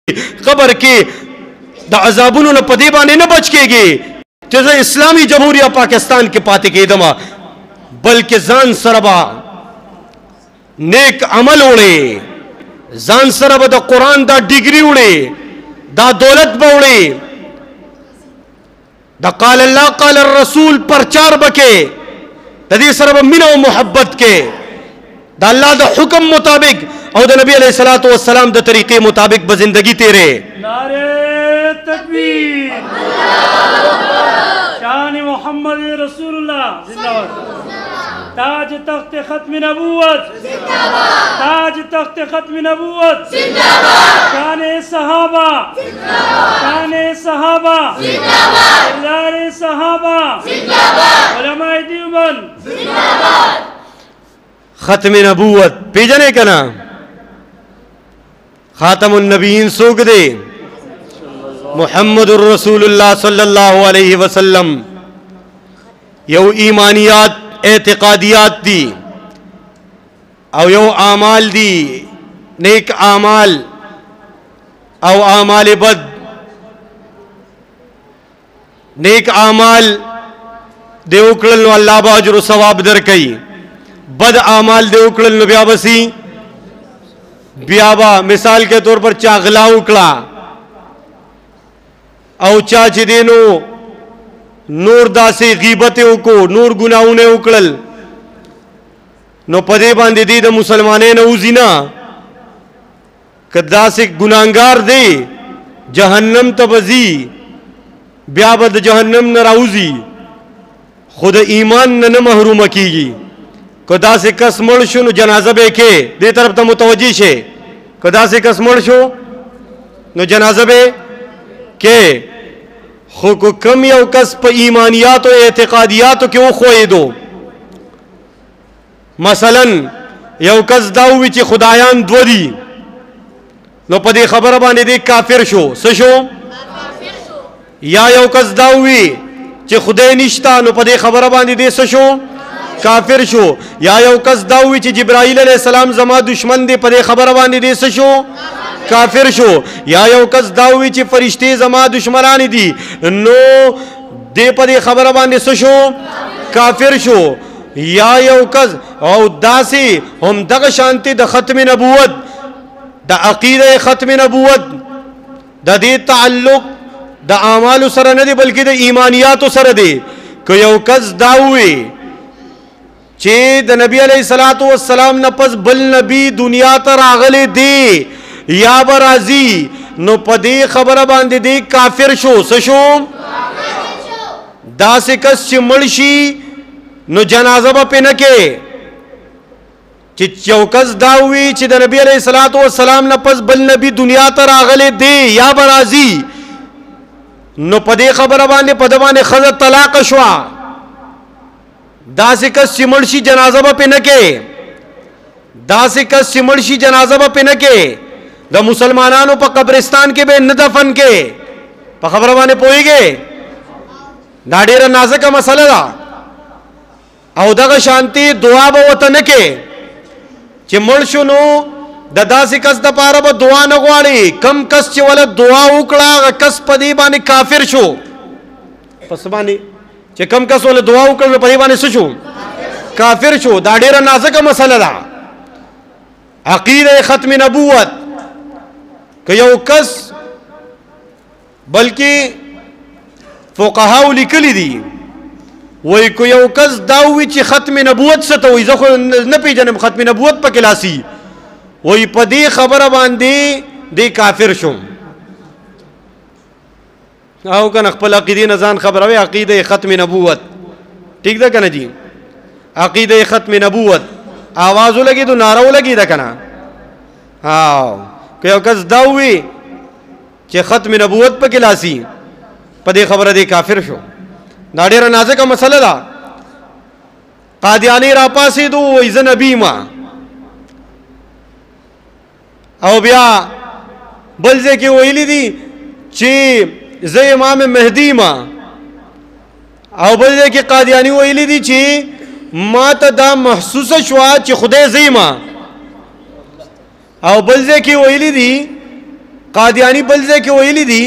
कब्र के द अजाबुन न पदे बाने न बच केगे तेज इस्लामी जमहूरिया पाकिस्तान के पाते के दमा बल्कि जान सरबा नेक अमल उड़े जान सरबा द कुरान दा डिग्री उड़े दा दौलत बउड़े द काल अल्लाह काल रसूल प्रचार बके तदी सरब मिनो मोहब्बत के द अल्लाह द हुक्म मुताबिक और द नबी अलैहिस्सलातु वस्सलाम द तरीके मुताबिक बजिंदगी तेरे नारे तकबीर शान मोहम्मद रसूलुल्लाह जिंदाबाद ताज तख्त खत्म नबूवत जिंदाबाद ताज तख्त खत्म नबूवत जिंदाबाद शान सहाबा जिंदाबाद शान सहाबा जिंदाबाद इलारे सहाबा जिंदाबाद उलमाए देवबंद जिंदाबाद खत्म नबूवत पेजने का ना खातमुन नबीन सोगदे मुहम्मदुर रसूलुल्लाह सल्लल्लाहु अलैहि वसल्लम यो ईमानियात एतिकादियात दी और यो आमाल दी नेक आमाल और आमाल बद नेक आमाल देवकल अल्लाह बाजुर सवाब दर कई बद आमाल देवकल ब्याबसी ब्याबा मिसाल के तौर पर चागला उकड़ा और चाची देनो नूर दासे गीबते को नूर गुनाहों ने उकड़ल नो पदे बांधे दी द मुसलमाने न उजीना कदा से गुनाहगार दे जहन्नम तबजी ब्याबद जहन्नम न राउजी खुद ईमान न महरूम कीगी कदा से कस मड़शो नो जनाजा बेके दे तरफ तो मुतवजी छे कदा से कस मड़शो नो जनाजा बे के खो कम या कस प ईमानियात और एतिकादियात क्यों खोए दो मसलन यौ कस दावी ची खुदायान द्वदी नो पदे खबर बाने दे काफिर शो सशो या यौ कस दावी ची खुदे निश्ता नो पदे खबर बाने दे सशो काफिर शो या यौ कस दावी ची जिब्राइल अलैहिस्सलाम जमा दुश्मन दे पदे खबर बाने दे सशो काफिर शो या यौ कस दावी ची फरिश्ते जमा दुश्मनानी दी नो दे पदे खबर बाने सशो काफिर शो या यौ कस और दासी हम दग शांति द खत्म नबूवत द अकीदा खत्म नबूवत द दे ताल्लुक द आमाल सर न दे बल्कि द ईमानियात सर दे को यौ कस दावी चे द नबी अलैहिस्सलातु वस्सलाम नपस बल नबी दुनिया तर आगले दे या बराजी नो पदे खबर बांधे दे काफिर शो सशो दासे कस चिमड़शी नो जनाजा पे नके ची चौकस दावी ची द नबी अलैहिस्सलातु वस्सलाम नपस बल नबी दुनिया तर आगले दे या बराजी नो पदे खबर बांधे पदबाने खज तलाक शवा दासे कस चिमड़शी जनाजा पे नके दासे कस चिमड़शी जनाजा पे नके द मुसलमानों पर कब्रिस्तान के बे न दफन के पर खबर वाने पोई गए दाडेरा नाज़ का मसला दा औदा का शांति दुआ ब वतन के चिमड़ शुनो ददा से कस द पारा ब दुआ न ग्वाड़ी कम कस चे वाला दुआ उकड़ा कस पदी बानी काफिर शो पसबानी चे कम कस वाला दुआ उकड़ा पदी बानी सुशो काफिर शो दाडेरा नाज़ का मसला दा अकीदा खत्म नबूवत यौ कस बल्कि फुक़हा लिखली दी वही को यौ कस दावी ची खत्म नबूवत से तो वही न पीजन खत्म नबूवत पर किलासी वही पदी खबर बांधी दे काफिर शुम आओ कन अखपल अकीदे नजान खबर आवे अकीदे खत्म नबूवत ठीक दा कना जी अकीदे खत्म नबूवत आवाज़ लगी तो नारा लगी दा कना हाँ कि कस दावी चे खत्म नबूवत पर किलासी पदे खबर दे काफिर शो नाडेरा नाजे का मसला दा कादियानी रापा से दो इज़न अभी माँ और ब्या बलजे की वही दी ची जे इमाम मेहदी माँ और बलजे की कादियानी वही दी ची मात दा महसूस शुआ ची खुदे जी माँ और बलजे की वही दी قادیانی بل ځای کې ویلي دي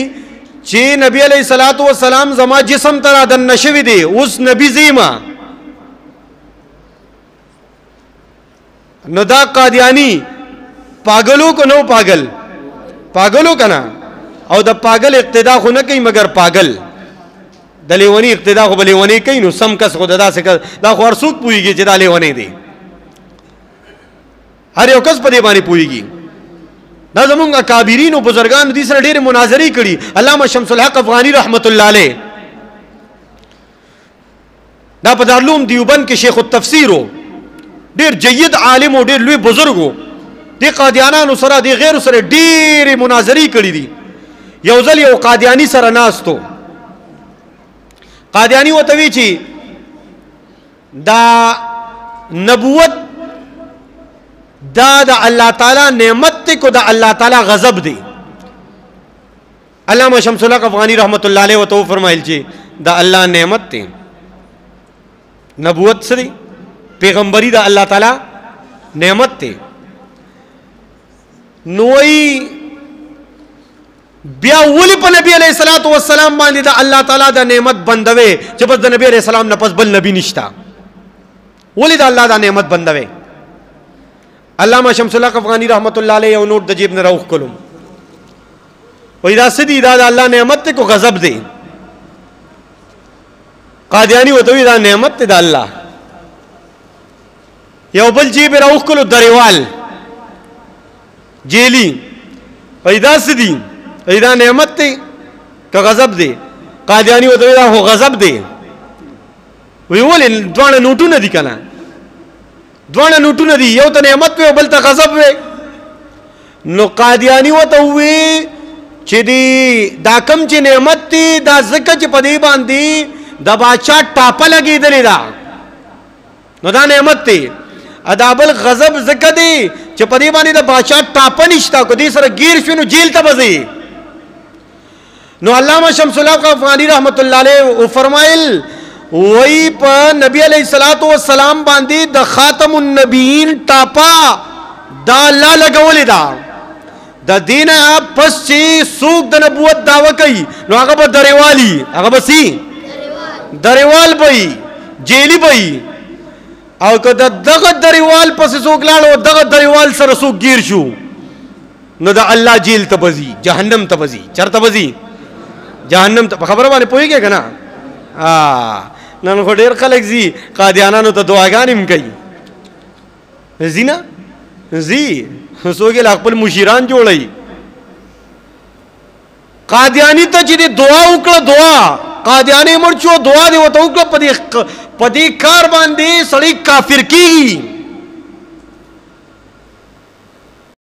چې نبی علیہ الصلوۃ والسلام زما جسم تر د نشوي دي اوس نبی زیما. نو دا قادیانی پاگلو کو نو پاگل پاگلو کنا او د پاگل اقتدا خو نه کوي مگر پاگل د لیونی اقتدا خو بلیونی کوي نو سم کس خود دا څه دا خو ارسوک پويږي چې دا لیونی دی هر یو کس په دې باندې پويږي. دا زمونږ اکابرین او بزرګان دي سره ډېر مناظرې کړي. علامه شمس الحق افغانی رحمت الله علیه دا په دارالعلوم دیوبند کې شیخ التفسیر ډېر جید عالم او ډېر لوی بزرګ وو. د قادیانانو سره د غیر سره ډېر مناظرې کړي دي. یو ځل یو قادیانی سره ناستو. قادیانی وته وی چې دا نبوت دا د الله تعالی نعمت ته کو د الله تعالی غضب دی. علامه شمس الحق افغانی رحمت الله علیه وته فرمایل چې دا الله نعمت ته نبوت سری پیغمبری دا الله تعالی نعمت ته. نوئی بیا ولی په نبی علیہ الصلوۃ والسلام باندې دا الله تعالی دا نعمت بندوي چې بس د نبی علیہ السلام نه پس بل نبی نشتا. ولی دا الله دا نعمت بندوي. علامہ شمس الحق افغانی رحمت الله علیه یو نوٹ د جیب نه راوخ کولم وای دا سدی دا الله نعمت ته کو غضب دی. قادیانی وته دا نعمت ته دا الله. یو بل جیب راوخ کولو دریوال جیلی پیدا سدی ایدا نعمت ته که غضب دی. قادیانی وته دا هو غضب دی. وی ولې دوانه نوټونه دي کنه دوانه نوټونه دي یو ته نعمت وي بل ته غضب وي. نو قادیانی وته وی چې دی دا کم چې نعمت دی دا زکه چې په دې باندې د باچا ټاپه لګېدلې ده نو دا نعمت دی. ادابل غضب زکه دی چې په دې باندې د باچا ټاپه نشتا کو دې سره گیر شنو جیل ته بځي. نو علامہ شمس الحق افغانی رحمت الله علیه فرمایل وی په نبی علیہ الصلوۃ والسلام باندې د خاتم النبیین ټاپا دا الله لګولې ده. د دین پس چې سوق د نبوت داوا کوي نو هغه به دریوالی هغه به سي دریوال بئی جیلی بئی او که دغه دریوال پس سوق لاړو دغه دریوال سره سوق گیر شو نو د الله جیل ته بزي جهنم ته بزي چرته بزي جهنم ته. خبره باندې پوهیږي کنه. نن خو ډیر خلک زی قادیانانو ته دعاګانې کوي زینا زی سوګل خپل مشیران جوړي. قادیانی ته چې دعا وکړه دعا قادیانی مرچو دعا دی وته وکړه په دې کار باندې سړی کافر کیږي.